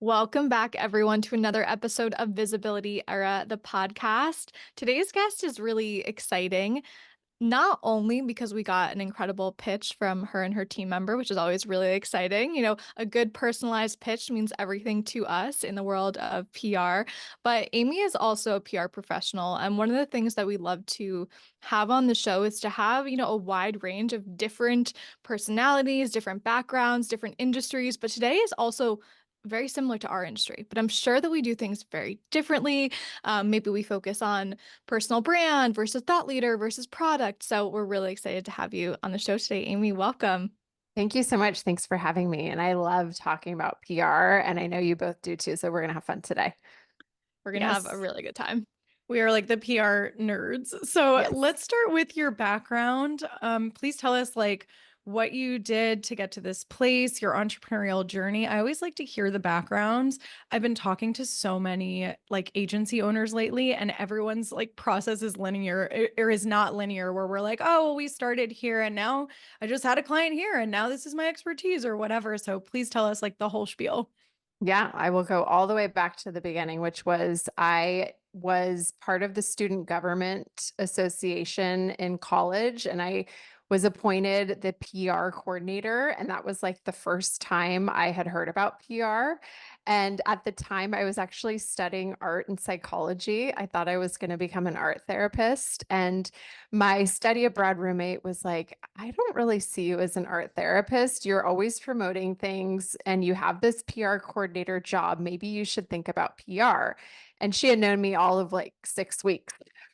Welcome back, everyone, to another episode of Visibility Era, the podcast. Today's guest is really exciting, not only because we got an incredible pitch from her and her team member, which is always really exciting. A good personalized pitch means everything to us in the world of PR, but Amy is also a PR professional. And one of the things that we love to have on the show is to have, a wide range of different personalities, different backgrounds, different industries. But today is also very similar to our industry, but I'm sure that we do things very differently. Maybe we focus on personal brand versus thought leader versus product. So we're really excited to have you on the show today, Amy. Welcome. Thank you so much. Thanks for having me. And I love talking about PR, and I know you both do too. So we're going to have fun today. We're going to have a Yes. really good time. We are like the PR nerds. So Yes. let's start with your background. Please tell us what you did to get to this place, your entrepreneurial journey. I always like to hear the backgrounds. I've been talking to so many agency owners lately, and everyone's process is linear or is not linear, where we're like, oh, well, we started here and now I just had a client here and now this is my expertise or whatever. So please tell us the whole spiel. Yeah, I will go all the way back to the beginning, which was I was part of the Student Government Association in college, and I was appointed the PR coordinator. And that was like the first time I had heard about PR. And at the time, I was actually studying art and psychology. I thought I was going to become an art therapist. And my study abroad roommate was like, I don't really see you as an art therapist. You're always promoting things and you have this PR coordinator job. Maybe you should think about PR. And she had known me all of like 6 weeks.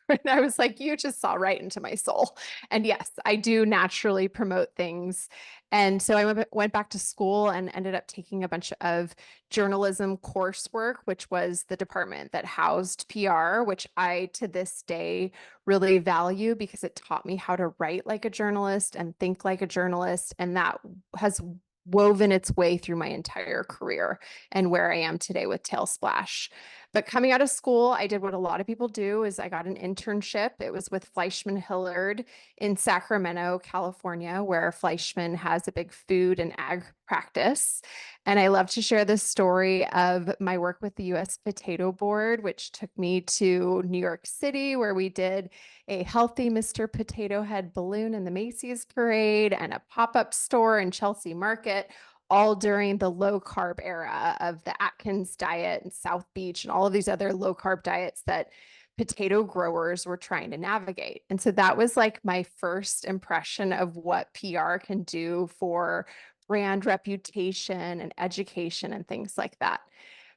And I was like, you just saw right into my soul. And yes, I do naturally promote things. And so I went back to school and ended up taking a bunch of journalism coursework, which was the department that housed PR, which I to this day really value because it taught me how to write like a journalist and think like a journalist. And that has woven its way through my entire career and where I am today with TaleSplash. But coming out of school, I did what a lot of people do is I got an internship. It was with Fleischman Hillard in Sacramento, California, where Fleischman has a big food and ag practice. And I love to share this story of my work with the US Potato Board, which took me to New York City, where we did a healthy Mr. Potato Head balloon in the Macy's parade and a pop-up store in Chelsea Market, all during the low carb era of the Atkins diet and South Beach and all of these other low carb diets that potato growers were trying to navigate. And so that was like my first impression of what PR can do for brand reputation and education and things like that.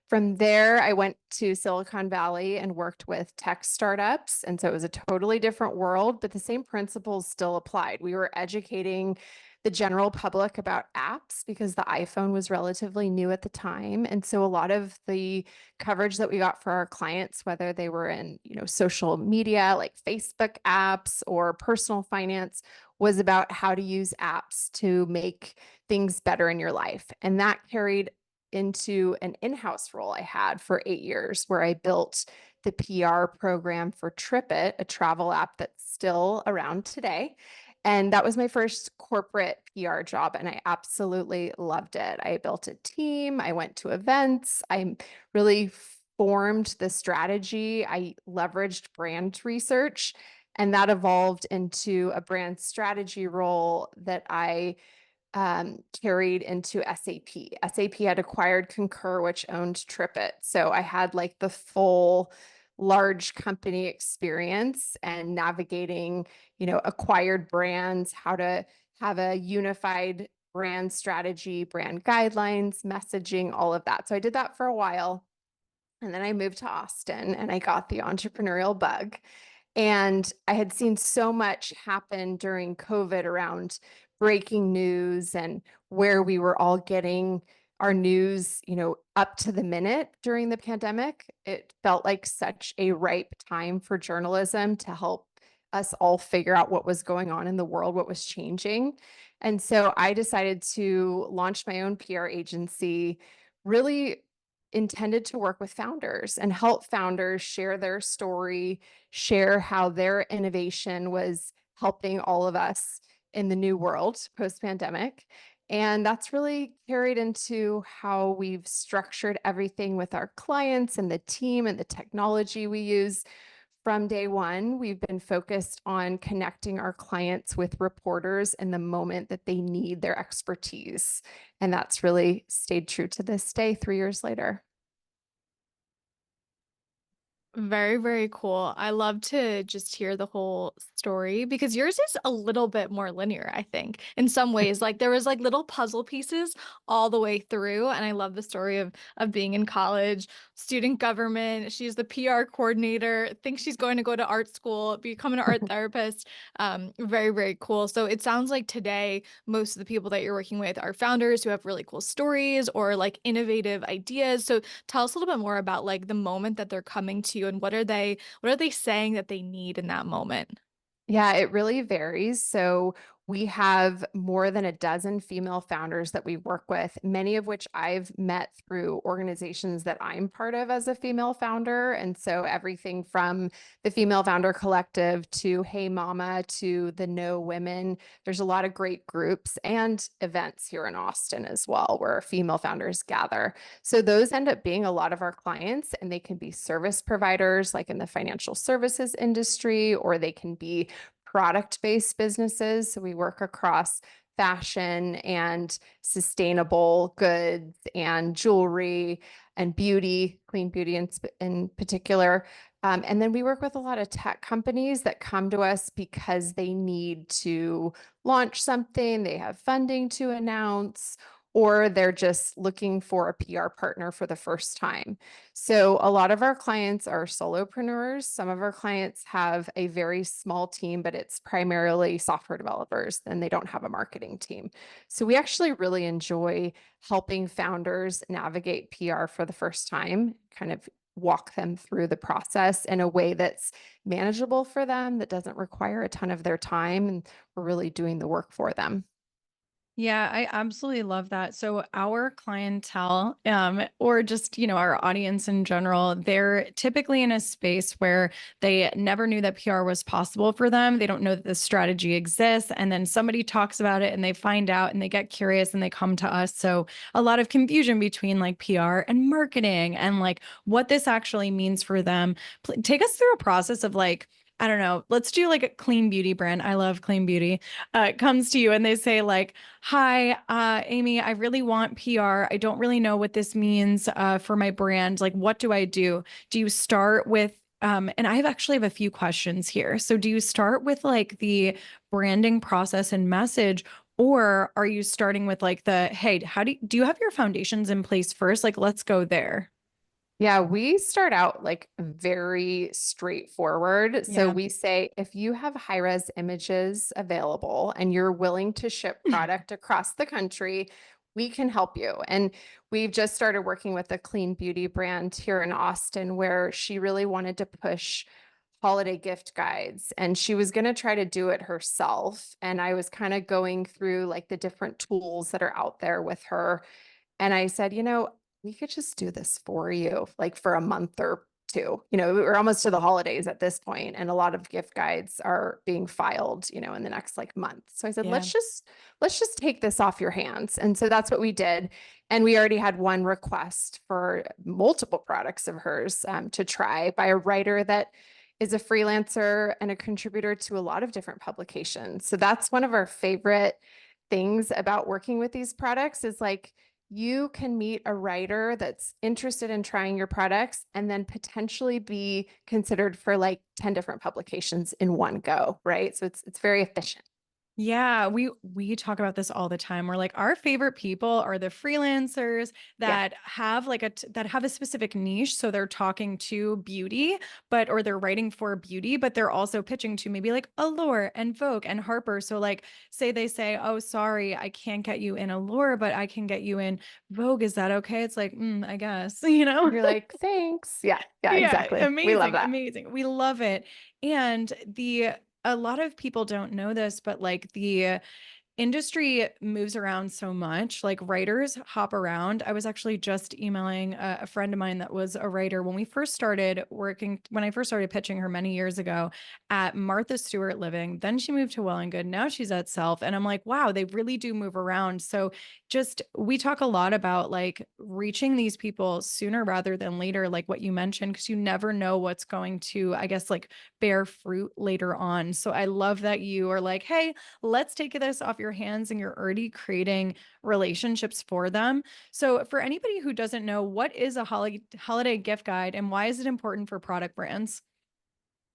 From there, I went to Silicon Valley and worked with tech startups. And so it was a totally different world, but the same principles still applied. We were educating the general public about apps because the iPhone was relatively new at the time. And so a lot of the coverage that we got for our clients, whether they were in, social media like Facebook apps or personal finance, was about how to use apps to make things better in your life. And that carried into an in-house role I had for 8 years, where I built the PR program for TripIt, a travel app that's still around today. And that was my first corporate PR job, and I absolutely loved it. I built a team, I went to events, I really formed the strategy, I leveraged brand research, and that evolved into a brand strategy role that I carried into SAP. SAP had acquired Concur, which owned TripIt. So I had like the full large company experience and navigating, acquired brands, how to have a unified brand strategy, brand guidelines, messaging, all of that. So I did that for a while. And then I moved to Austin and I got the entrepreneurial bug. And I had seen so much happen during COVID around breaking news and where we were all getting our news, up to the minute during the pandemic. It felt like such a ripe time for journalism to help us all figure out what was going on in the world, what was changing. And so I decided to launch my own PR agency, really intended to work with founders and help founders share their story, share how their innovation was helping all of us in the new world post pandemic. And that's really carried into how we've structured everything with our clients and the team and the technology we use. From day one, we've been focused on connecting our clients with reporters in the moment that they need their expertise. And that's really stayed true to this day, 3 years later. Very, very cool. I love to just hear the whole story because yours is a little bit more linear, I think, in some ways. Like there was like little puzzle pieces all the way through. And I love the story of being in college, student government. She's the PR coordinator, thinks she's going to go to art school, become an art therapist. Very, very cool. So it sounds like today most of the people that you're working with are founders who have really cool stories or like innovative ideas. So tell us a little bit more about like the moment that they're coming to you and what are they saying that they need in that moment? Yeah, it really varies. So we have more than a dozen female founders that we work with, many of which I've met through organizations that I'm part of as a female founder. And so everything from the Female Founder Collective to Hey Mama to the No Women, there's a lot of great groups and events here in Austin as well where female founders gather. So those end up being a lot of our clients, and they can be service providers like in the financial services industry, or they can be product-based businesses. So we work across fashion and sustainable goods and jewelry and beauty, clean beauty in particular. And then we work with a lot of tech companies that come to us because they need to launch something, they have funding to announce, or they're just looking for a PR partner for the first time. So a lot of our clients are solopreneurs. Some of our clients have a very small team, but it's primarily software developers, and they don't have a marketing team. So we actually really enjoy helping founders navigate PR for the first time, kind of walk them through the process in a way that's manageable for them, that doesn't require a ton of their time, and we're really doing the work for them. Yeah, I absolutely love that. So our clientele, or just, our audience in general, they're typically in a space where they never knew that PR was possible for them. They don't know that this strategy exists. And then somebody talks about it and they find out and they get curious and they come to us. So a lot of confusion between like PR and marketing and like what this actually means for them. Take us through a process of like, I don't know, let's do like a clean beauty brand. I love clean beauty. Comes to you and they say like, hi, Amy, I really want PR. I don't really know what this means for my brand. Like, what do I do? Do you start with, and I actually have a few questions here. So, do you start with like the branding process and message, or are you starting with like the, hey, do you have your foundations in place first? Like, let's go there. Yeah, we start out like very straightforward. So Yeah. we say if you have high res images available and you're willing to ship product across the country, we can help you. And we've just started working with a clean beauty brand here in Austin where she really wanted to push holiday gift guides, and she was going to try to do it herself. And I was kind of going through like the different tools that are out there with her, and I said, we could just do this for you, like for a month or two. We're almost to the holidays at this point, and a lot of gift guides are being filed, in the next like month. So I said, Yeah. let's just take this off your hands. And so that's what we did. And we already had one request for multiple products of hers to try by a writer that is a freelancer and a contributor to a lot of different publications. So that's one of our favorite things about working with these products is like you can meet a writer that's interested in trying your products and then potentially be considered for like 10 different publications in one go, right? So it's very efficient. Yeah, we talk about this all the time. We're like our favorite people are the freelancers Yeah. that have like that have a specific niche, so they're talking to beauty, but or they're writing for beauty, but they're also pitching to maybe like Allure and Vogue and Harper. So like say they say, "Oh, sorry, I can't get you in Allure, but I can get you in Vogue. Is that okay?" It's like, I guess, you know? You're like, thanks. Yeah. Yeah, Yeah, exactly. We love amazing, that. amazing. We love it. And a lot of people don't know this, but like industry moves around so much. Like writers hop around. I was actually just emailing a friend of mine that was a writer when we first started working, when I first started pitching her many years ago at Martha Stewart Living. Then she moved to Well and Good. Now she's at Self. And I'm like, wow, they really do move around. So just, we talk a lot about like reaching these people sooner rather than later, like what you mentioned, because you never know what's going to, I guess, like bear fruit later on. So I love that you are like, hey, let's take this off your hands, and you're already creating relationships for them. So for anybody who doesn't know, what is a holiday gift guide and why is it important for product brands?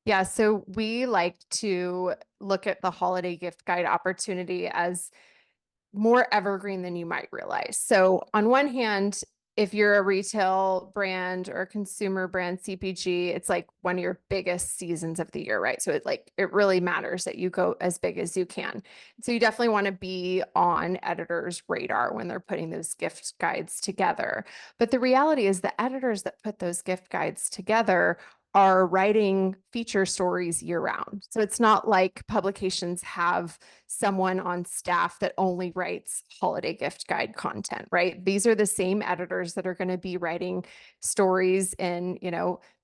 Yeah, so we like to look at the holiday gift guide opportunity as more evergreen than you might realize. So on one hand, if you're a retail brand or a consumer brand CPG, it's like one of your biggest seasons of the year, right? So it really matters that you go as big as you can. So you definitely want to be on editors' radar when they're putting those gift guides together. But the reality is the editors that put those gift guides together are writing feature stories year round. So it's not like publications have someone on staff that only writes holiday gift guide content, right? These are the same editors that are going to be writing stories in,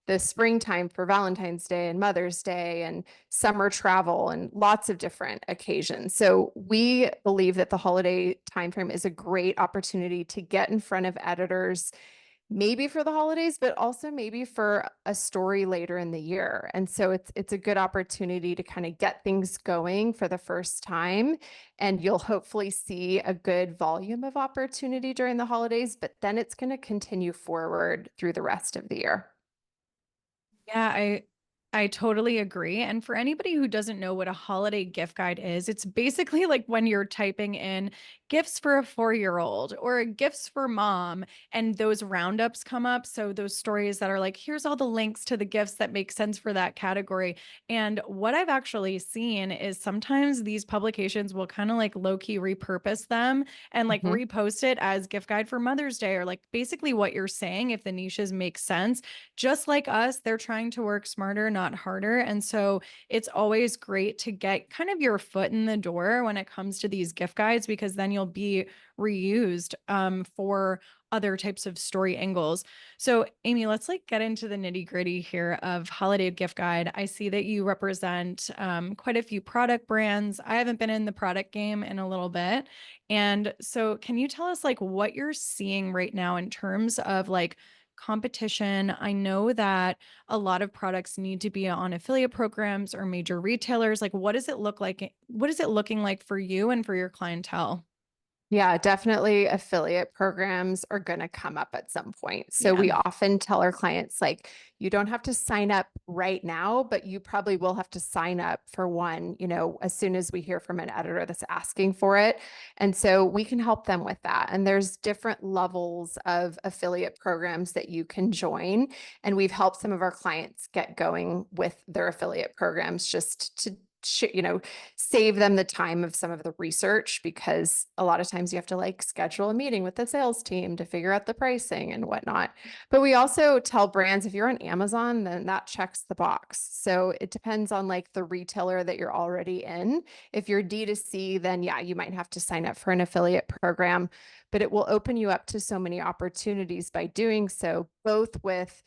the springtime for Valentine's Day and Mother's Day and summer travel and lots of different occasions. So we believe that the holiday timeframe is a great opportunity to get in front of editors, maybe for the holidays, but also maybe for a story later in the year. And so it's a good opportunity to kind of get things going for the first time. And you'll hopefully see a good volume of opportunity during the holidays, but then it's going to continue forward through the rest of the year. Yeah, I totally agree. And for anybody who doesn't know what a holiday gift guide is, it's basically like when you're typing in gifts for a 4-year-old or gifts for mom, and those roundups come up. So those stories that are like, here's all the links to the gifts that make sense for that category. And what I've actually seen is sometimes these publications will kind of like low key repurpose them and like Mhm. repost it as gift guide for Mother's Day, or like basically what you're saying, if the niches make sense. Just like us, they're trying to work smarter, not harder. And so it's always great to get kind of your foot in the door when it comes to these gift guides, because then you'll be reused for other types of story angles. So Amy, let's like get into the nitty gritty here of holiday gift guide. I see that you represent quite a few product brands. I haven't been in the product game in a little bit. And so can you tell us like what you're seeing right now in terms of like competition? I know that a lot of products need to be on affiliate programs or major retailers. Like, what does it look like? What is it looking like for you and for your clientele? Yeah, definitely affiliate programs are going to come up at some point. So Yeah. we often tell our clients, like, you don't have to sign up right now, but you probably will have to sign up for one, as soon as we hear from an editor that's asking for it. And so we can help them with that. And there's different levels of affiliate programs that you can join. And we've helped some of our clients get going with their affiliate programs just to save them the time of some of the research, because a lot of times you have to like schedule a meeting with the sales team to figure out the pricing and whatnot. But we also tell brands, if you're on Amazon, then that checks the box. So it depends on like the retailer that you're already in. If you're D2C, then yeah, you might have to sign up for an affiliate program, but it will open you up to so many opportunities by doing so, both with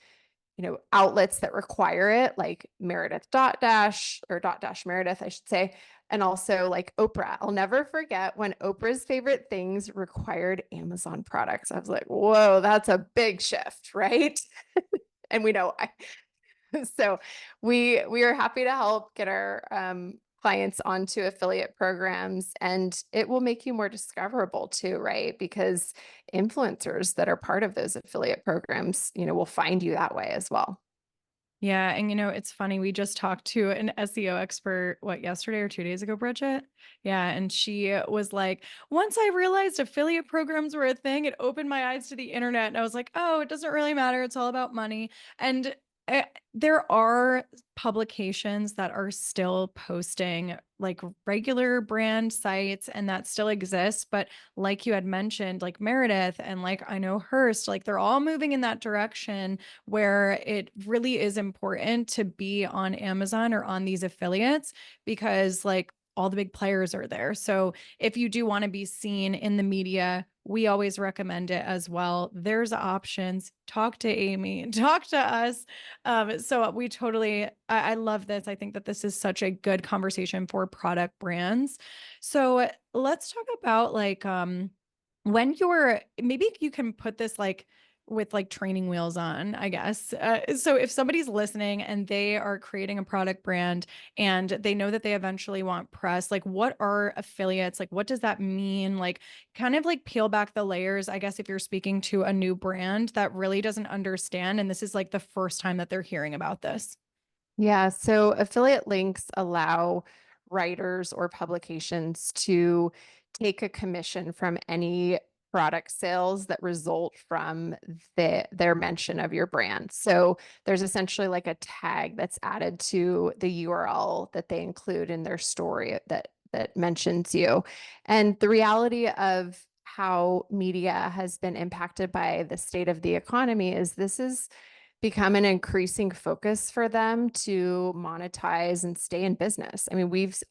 outlets that require it, like Meredith Dot Dash or Dot Dash Meredith, I should say, and also like Oprah. I'll never forget when Oprah's favorite things required Amazon products. I was like, whoa, that's a big shift, right? And we know why. So we are happy to help get our clients onto affiliate programs, and it will make you more discoverable too, right? Because influencers that are part of those affiliate programs, will find you that way as well. Yeah. And it's funny. We just talked to an SEO expert, what, yesterday or 2 days ago, Bridget? Yeah. And she was like, once I realized affiliate programs were a thing, it opened my eyes to the internet. And I was like, oh, it doesn't really matter. It's all about money. And there are publications that are still posting like regular brand sites, and that still exists. But like you had mentioned, like Meredith and like I know Hearst, like they're all moving in that direction where it really is important to be on Amazon or on these affiliates, because like all the big players are there. So if you do want to be seen in the media, we always recommend it as well. There's options. Talk to Amy, talk to us. So we totally, I love this. I think that this is such a good conversation for product brands. So let's talk about like, when you're, maybe you can put this like with like training wheels on, I guess. So if somebody's listening and they are creating a product brand and they know that they eventually want press, like what are affiliates? Like, what does that mean? Like, kind of like peel back the layers, I guess, if you're speaking to a new brand that really doesn't understand, and this is like the first time that they're hearing about this. Yeah, so affiliate links allow writers or publications to take a commission from any product sales that result from their mention of your brand. So there's essentially like a tag that's added to the URL that they include in their story that mentions you. And the reality of how media has been impacted by the state of the economy is this is become an increasing focus for them to monetize and stay in business. I mean,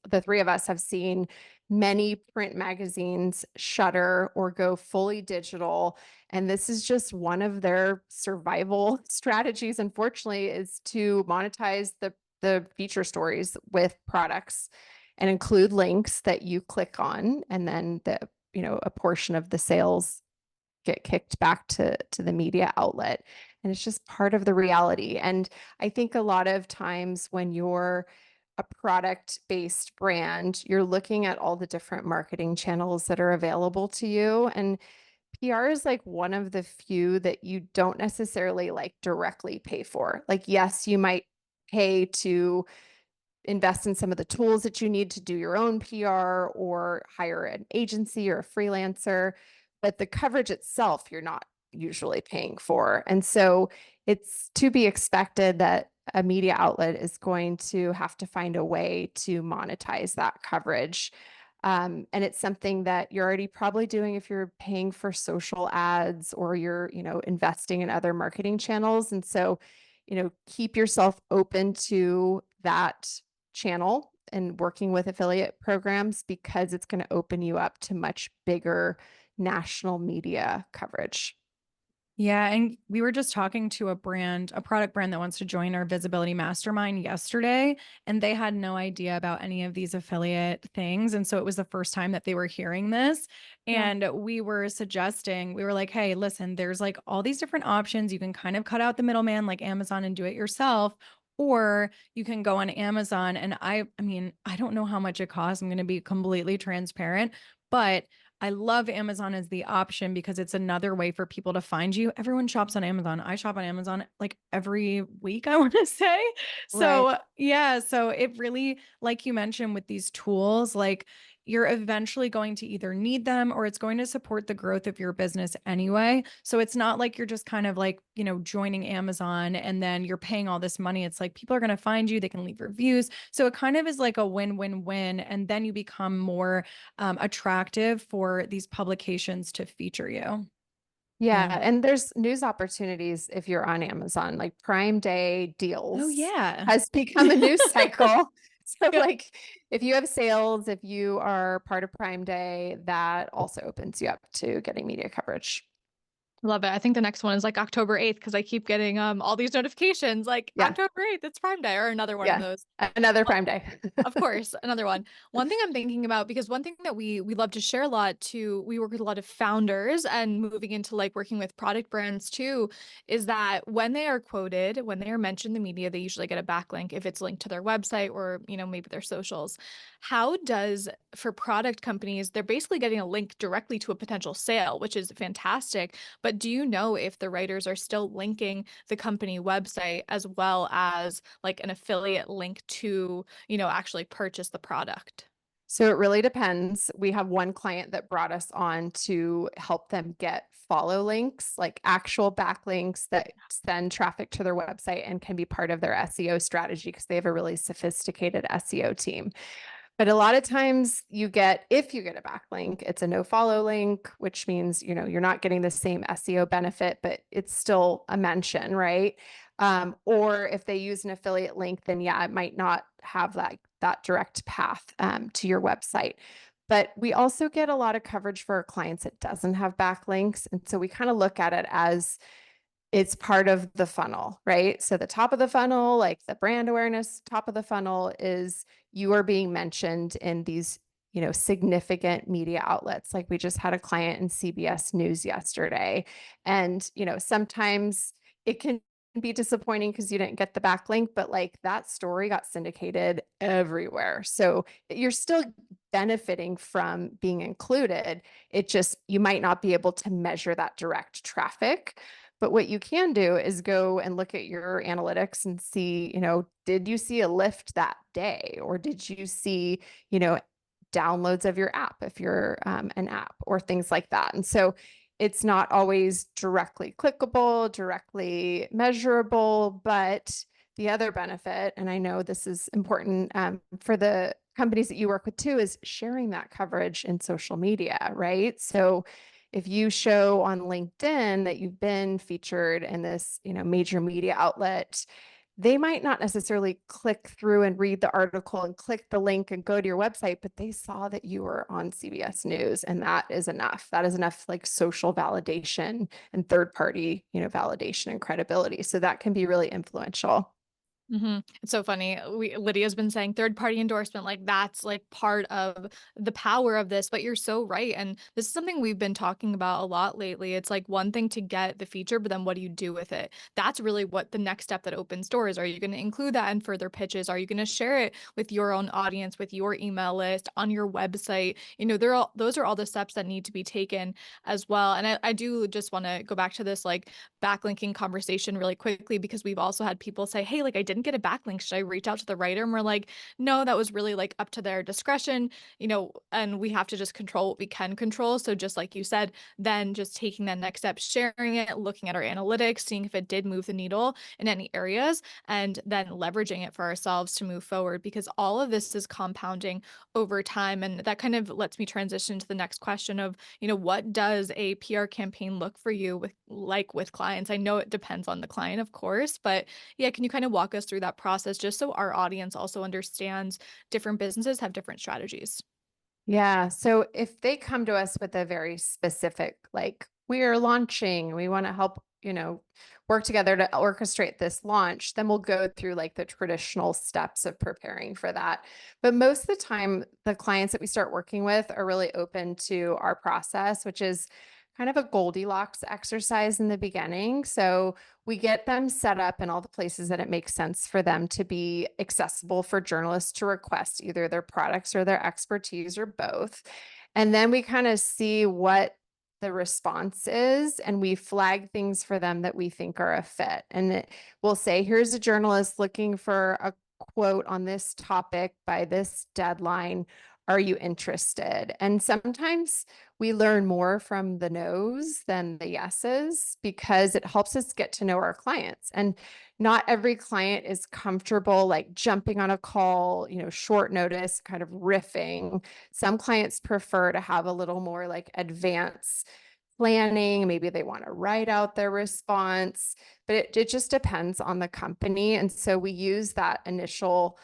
the three of us have seen many print magazines shutter or go fully digital. And this is just one of their survival strategies, unfortunately, is to monetize the feature stories with products and include links that you click on, and then a portion of the sales get kicked back to the media outlet. And it's just part of the reality. And I think a lot of times when you're a product-based brand, you're looking at all the different marketing channels that are available to you. And PR is like one of the few that you don't necessarily like directly pay for. Like, yes, you might pay to invest in some of the tools that you need to do your own PR or hire an agency or a freelancer, but the coverage itself, you're not usually paying for. And so it's to be expected that a media outlet is going to have to find a way to monetize that coverage. And it's something that you're already probably doing if you're paying for social ads or you're, investing in other marketing channels. And so, keep yourself open to that channel and working with affiliate programs, because it's going to open you up to much bigger national media coverage. Yeah. And we were just talking to a product brand that wants to join our visibility mastermind yesterday, and they had no idea about any of these affiliate things. And so it was the first time that they were hearing this. Yeah. And we were like, hey, listen, there's like all these different options. You can kind of cut out the middleman like Amazon and do it yourself. Or you can go on Amazon, and I mean, I don't know how much it costs. I'm going to be completely transparent, but I love Amazon as the option because it's another way for people to find you. Everyone shops on Amazon. I shop on Amazon like every week, I want to say. Right. So, yeah. So it really, like you mentioned with these tools, like you're eventually going to either need them or it's going to support the growth of your business anyway. So it's not like you're just kind of like, joining Amazon and then you're paying all this money. It's like people are going to find you, they can leave reviews. So it kind of is like a win-win-win. And then you become more attractive for these publications to feature you. Yeah, Yeah. and there's news opportunities if you're on Amazon, like Prime Day Oh, deals yeah. has become a news cycle. So like if you have sales, if you are part of Prime Day, that also opens you up to getting media coverage. Love it. I think the next one is like October 8th because I keep getting all these notifications like Yeah, October 8th, it's Prime Day or another one of yeah. those. Another Prime Day. Of course, another one. One thing I'm thinking about, because one thing that we love to share a lot too, we work with a lot of founders and moving into like working with product brands too, is that when they are quoted, when they are mentioned in the media, they usually get a backlink if it's linked to their website or, maybe their socials. How does, for product companies, they're basically getting a link directly to a potential sale, which is fantastic. But do you know if the writers are still linking the company website as well as like an affiliate link to, actually purchase the product? So it really depends. We have one client that brought us on to help them get follow links, like actual backlinks that send traffic to their website and can be part of their SEO strategy because they have a really sophisticated SEO team. But a lot of times if you get a backlink, it's a no follow link, which means, you're not getting the same SEO benefit, but it's still a mention, right? Or if they use an affiliate link, then yeah, it might not have that that direct path to your website. But we also get a lot of coverage for our clients that doesn't have backlinks. And so we kind of look at it as it's part of the funnel, right? So the top of the funnel, like the brand awareness, top of the funnel is you are being mentioned in these, significant media outlets. Like we just had a client in CBS News yesterday. And, sometimes it can be disappointing because you didn't get the backlink, but like that story got syndicated everywhere. So you're still benefiting from being included. It just, you might not be able to measure that direct traffic. But what you can do is go and look at your analytics and see, did you see a lift that day? Or did you see, downloads of your app if you're an app or things like that? And so it's not always directly clickable, directly measurable, but the other benefit, and I know this is important for the companies that you work with too, is sharing that coverage in social media, right? So if you show on LinkedIn that you've been featured in this, major media outlet, they might not necessarily click through and read the article and click the link and go to your website, but they saw that you were on CBS News, and that is enough. That is enough like social validation and third party, validation and credibility. So that can be really influential. It's so funny. Lydia's been saying third party endorsement, like that's like part of the power of this, but you're so right. And this is something we've been talking about a lot lately. It's like one thing to get the feature, but then what do you do with it? That's really what the next step that opens doors. Are you going to include that in further pitches? Are you going to share it with your own audience, with your email list, on your website? Those are all the steps that need to be taken as well. And I do just want to go back to this like backlinking conversation really quickly, because we've also had people say, hey, like I didn't get a backlink. Should I reach out to the writer? And we're like, no, that was really like up to their discretion, and we have to just control what we can control. So just like you said, then just taking that next step, sharing it, looking at our analytics, seeing if it did move the needle in any areas, and then leveraging it for ourselves to move forward, because all of this is compounding over time. And that kind of lets me transition to the next question of, what does a PR campaign look for you with clients? I know it depends on the client, of course, but yeah, can you kind of walk us through that process just so our audience also understands different businesses have different strategies? Yeah. So if they come to us with a very specific, like, we are launching, we want to help, work together to orchestrate this launch, then we'll go through like the traditional steps of preparing for that. But most of the time, the clients that we start working with are really open to our process, which is kind of a Goldilocks exercise in the beginning. So we get them set up in all the places that it makes sense for them to be accessible for journalists to request either their products or their expertise or both. And then we kind of see what the response is, and we flag things for them that we think are a fit. And we'll say, here's a journalist looking for a quote on this topic by this deadline. Are you interested? And sometimes we learn more from the no's than the yeses, because it helps us get to know our clients. And not every client is comfortable like jumping on a call, short notice, kind of riffing. Some clients prefer to have a little more like advanced planning. Maybe they want to write out their response, but it just depends on the company. And so we use that initial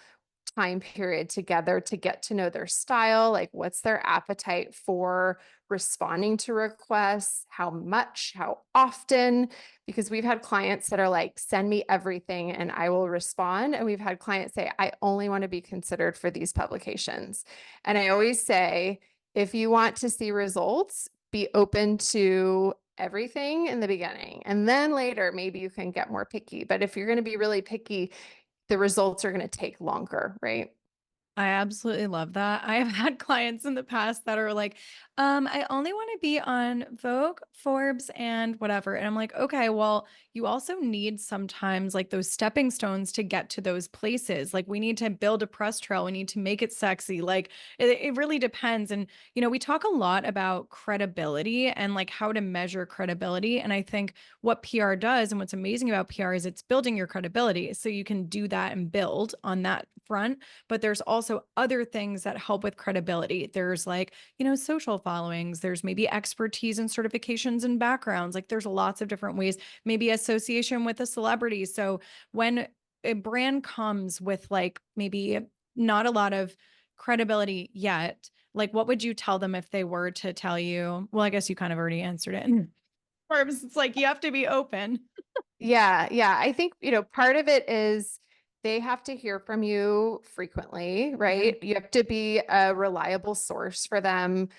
time period together to get to know their style, like what's their appetite for responding to requests, how much, how often, because we've had clients that are like, send me everything and I will respond. And we've had clients say, I only want to be considered for these publications. And I always say, if you want to see results, be open to everything in the beginning. And then later, maybe you can get more picky. But if you're going to be really picky, the results are going to take longer, right? I absolutely love that. I have had clients in the past that are like, I only want to be on Vogue, Forbes, and whatever. And I'm like, okay, well, you also need sometimes like those stepping stones to get to those places. Like we need to build a press trail. We need to make it sexy. Like it really depends. And, we talk a lot about credibility and like how to measure credibility. And I think what PR does and what's amazing about PR is it's building your credibility. So you can do that and build on that front. But there's also other things that help with credibility. There's like, social followings, there's maybe expertise and certifications and backgrounds. Like there's lots of different ways, maybe association with a celebrity. So when a brand comes with like maybe not a lot of credibility yet, like what would you tell them if they were to tell you, well, I guess you kind of already answered it. Or it's like you have to be open. Yeah, yeah. I think, part of it is they have to hear from you frequently, Yeah. right? You have to be a reliable source for them,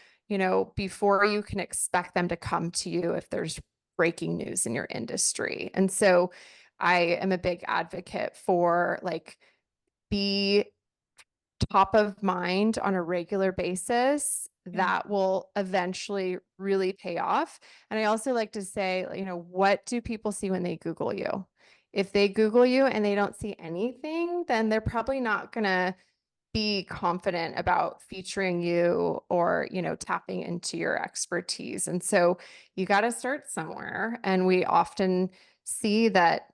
before you can expect them to come to you if there's breaking news in your industry. And so I am a big advocate for like be top of mind on a regular basis. Yeah. That will eventually really pay off. And I also like to say, what do people see when they Google you? If they Google you and they don't see anything, then they're probably not going to be confident about featuring you or, tapping into your expertise. And so you got to start somewhere. And we often see that,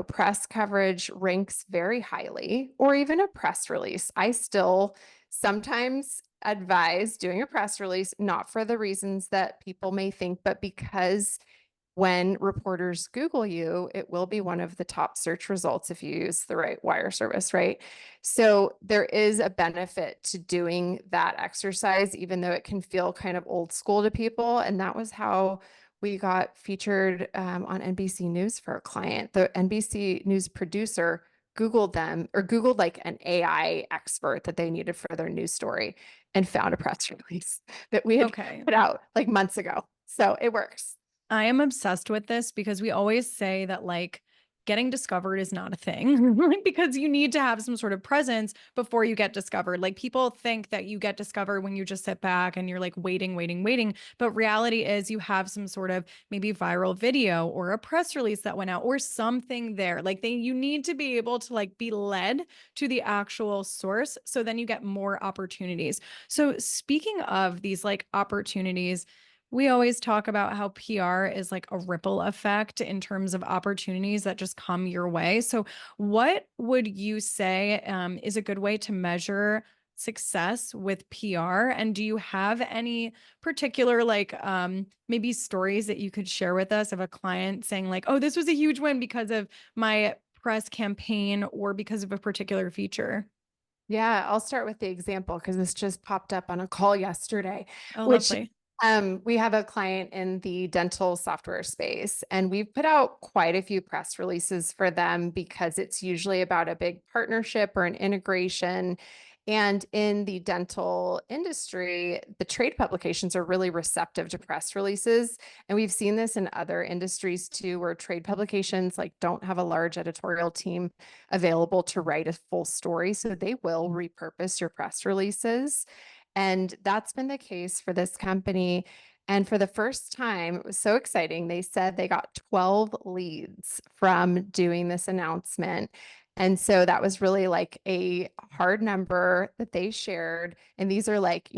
press coverage ranks very highly, or even a press release. I still sometimes advise doing a press release, not for the reasons that people may think, but because when reporters Google you, it will be one of the top search results if you use the right wire service, right? So there is a benefit to doing that exercise, even though it can feel kind of old school to people. And that was how we got featured on NBC News for a client. The NBC News producer Googled them or Googled like an AI expert that they needed for their news story and found a press release that we had Okay. put out like months ago. So it works. I am obsessed with this because we always say that like getting discovered is not a thing, like because you need to have some sort of presence before you get discovered. Like people think that you get discovered when you just sit back and you're like waiting, waiting, waiting. But reality is you have some sort of maybe viral video or a press release that went out or something there. Like you need to be able to like be led to the actual source. So then you get more opportunities. So speaking of these like opportunities, we always talk about how PR is like a ripple effect in terms of opportunities that just come your way. So, what would you say is a good way to measure success with PR? And do you have any particular, like, maybe stories that you could share with us of a client saying, like, oh, this was a huge win because of my press campaign or because of a particular feature? Yeah, I'll start with the example because this just popped up on a call yesterday, Oh, which lovely. we have a client in the dental software space, and we've put out quite a few press releases for them because it's usually about a big partnership or an integration. And in the dental industry, the trade publications are really receptive to press releases. And we've seen this in other industries too, where trade publications like don't have a large editorial team available to write a full story. So they will repurpose your press releases. And that's been the case for this company. And for the first time, it was so exciting. They said they got 12 leads from doing this announcement. And so that was really like a hard number that they shared. And these are like,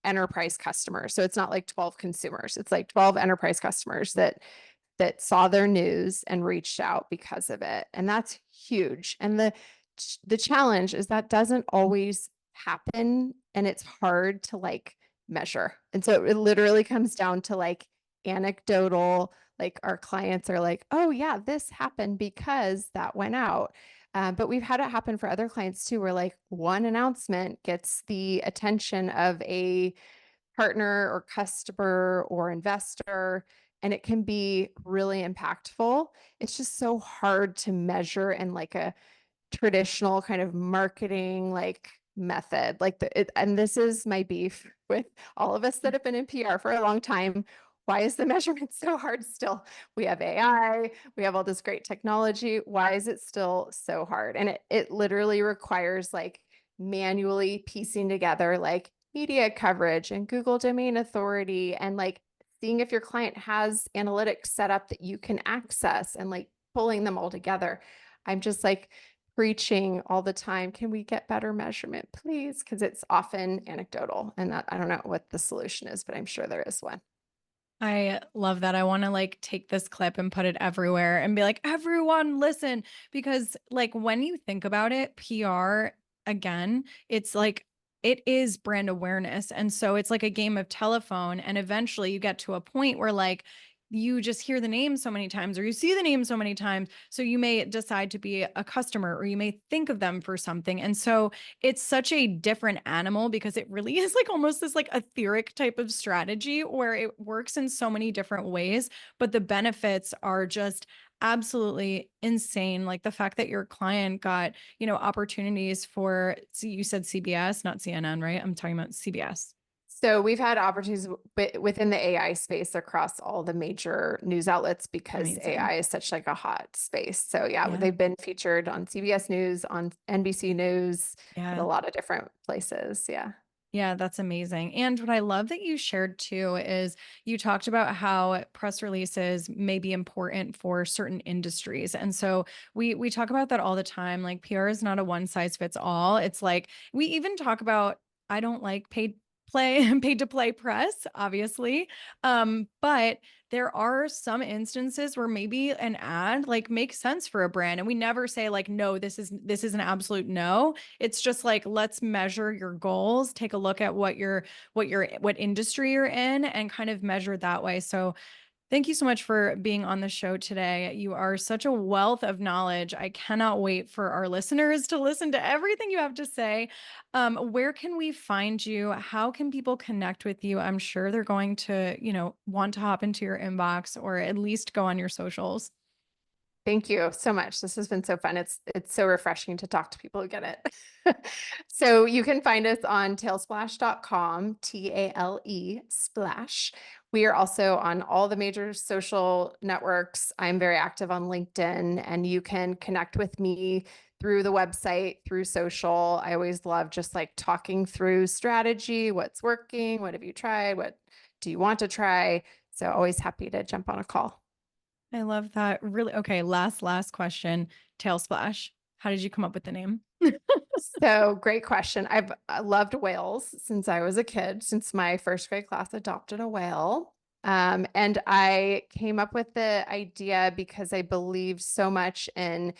enterprise customers. So it's not like 12 consumers. It's like 12 enterprise customers that saw their news and reached out because of it. And that's huge. And the challenge is that doesn't always happen and it's hard to like measure. And so it literally comes down to like anecdotal, like our clients are like, oh yeah, this happened because that went out. But we've had it happen for other clients too, where like one announcement gets the attention of a partner or customer or investor, and it can be really impactful. It's just so hard to measure in like a traditional kind of marketing like method. And this is my beef with all of us that have been in PR for a long time. Why is the measurement so hard still? We have AI, we have all this great technology. Why is it still so hard? And it literally requires like manually piecing together like media coverage and Google domain authority and like seeing if your client has analytics set up that you can access and like pulling them all together. I'm just like preaching all the time. Can we get better measurement, please? Because it's often anecdotal and that I don't know what the solution is, but I'm sure there is one. I love that. I want to like take this clip and put it everywhere and be like, everyone listen. Because like when you think about it, PR, again, it's like it is brand awareness. And so it's like a game of telephone. And eventually you get to a point where like you just hear the name so many times or you see the name so many times. So you may decide to be a customer or you may think of them for something. And so it's such a different animal because it really is like almost this like etheric type of strategy where it works in so many different ways, but the benefits are just absolutely insane. Like the fact that your client got, opportunities for, so you said CBS, not CNN, right? I'm talking about CBS. So we've had opportunities within the AI space across all the major news outlets because Amazing. AI is such like a hot space. So yeah, Yeah. they've been featured on CBS News, on NBC News, at a Yeah. lot of different places. Yeah. Yeah, that's amazing. And what I love that you shared too is you talked about how press releases may be important for certain industries. And so we talk about that all the time. Like PR is not a one size fits all. It's like we even talk about I don't like paid to play press, obviously. But there are some instances where maybe an ad like makes sense for a brand and we never say like no, this is an absolute no. It's just like, let's measure your goals, take a look at what industry you're in and kind of measure that way. So thank you so much for being on the show today. You are such a wealth of knowledge. I cannot wait for our listeners to listen to everything you have to say. Where can we find you? How can people connect with you? I'm sure they're going to, want to hop into your inbox or at least go on your socials. Thank you so much. This has been so fun. It's so refreshing to talk to people who get it. So you can find us on talesplash.com, TALE splash. We are also on all the major social networks. I'm very active on LinkedIn, and you can connect with me through the website, through social. I always love just like talking through strategy, what's working, what have you tried, what do you want to try? So always happy to jump on a call. I love that. Really. Okay. Last question. TaleSplash. How did you come up with the name? So great question. I've loved whales since I was a kid, since my first grade class adopted a whale. And I came up with the idea because I believed so much in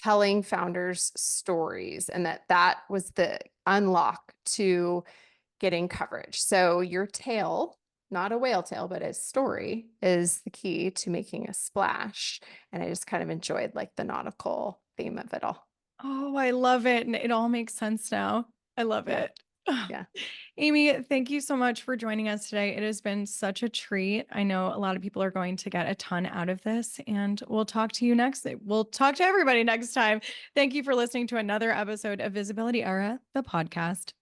telling founders stories and that was the unlock to getting coverage. So your tale, not a whale tale, but a story is the key to making a splash. And I just kind of enjoyed like the nautical theme of it all. Oh, I love it. And it all makes sense now. I love Yeah. it. Yeah. Amy, thank you so much for joining us today. It has been such a treat. I know a lot of people are going to get a ton out of this, and we'll talk to you next. We'll talk to everybody next time. Thank you for listening to another episode of Visibility Era, the podcast.